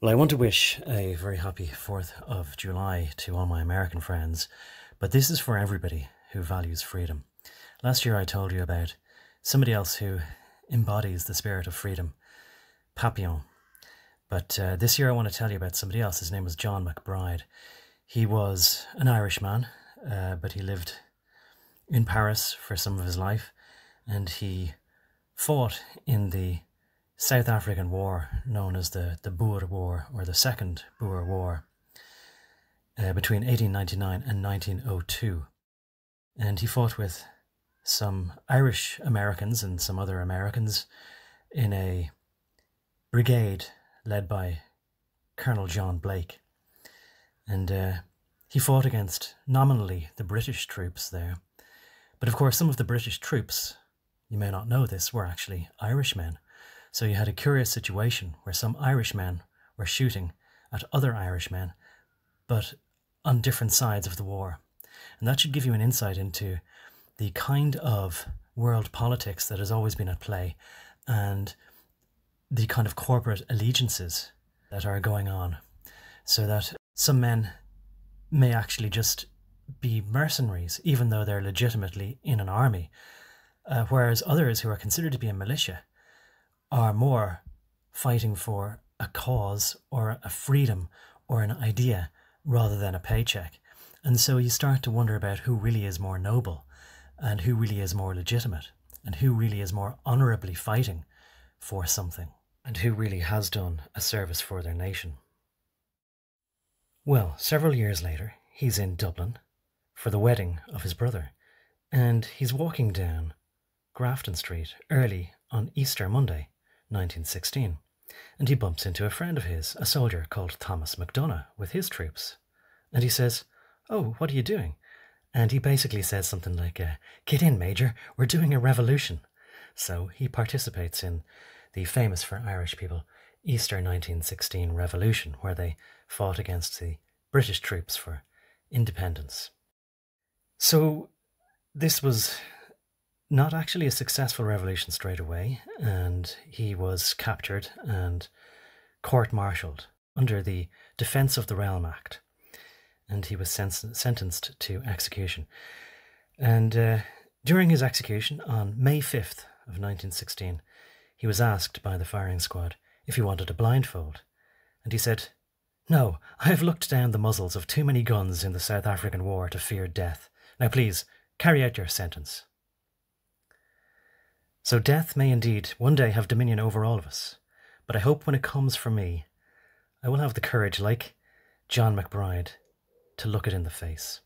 Well, I want to wish a very happy 4th of July to all my American friends, but this is for everybody who values freedom. Last year I told you about somebody else who embodies the spirit of freedom, Papillon. But this year I want to tell you about somebody else. His name was John MacBride. He was an Irishman, but he lived in Paris for some of his life, and he fought in the South African War, known as the Boer War, or the Second Boer War, between 1899 and 1902. And he fought with some Irish Americans and some other Americans in a brigade led by Colonel John Blake. And he fought against nominally the British troops there. But of course, some of the British troops, you may not know this, were actually Irishmen. So you had a curious situation where some Irishmen were shooting at other Irishmen, but on different sides of the war. And that should give you an insight into the kind of world politics that has always been at play and the kind of corporate allegiances that are going on, so that some men may actually just be mercenaries, even though they're legitimately in an army, whereas others who are considered to be a militia are more fighting for a cause or a freedom or an idea rather than a paycheck. And so you start to wonder about who really is more noble and who really is more legitimate and who really is more honourably fighting for something and who really has done a service for their nation. Well, several years later, he's in Dublin for the wedding of his brother, and he's walking down Grafton Street early on Easter Monday, 1916, and he bumps into a friend of his, a soldier called Thomas MacDonagh, with his troops. And he says, "Oh, what are you doing?" And he basically says something like, "Get in, Major, we're doing a revolution." So he participates in the famous for Irish people Easter 1916 revolution, where they fought against the British troops for independence. So this was not actually a successful revolution straight away, and he was captured and court-martialed under the Defence of the Realm Act, and he was sentenced to execution. And during his execution on May 5th of 1916, he was asked by the firing squad if he wanted a blindfold, and he said, "No, I have looked down the muzzles of too many guns in the South African War to fear death. Now please, carry out your sentence." So death may indeed one day have dominion over all of us, but I hope when it comes for me, I will have the courage, like John MacBride, to look it in the face.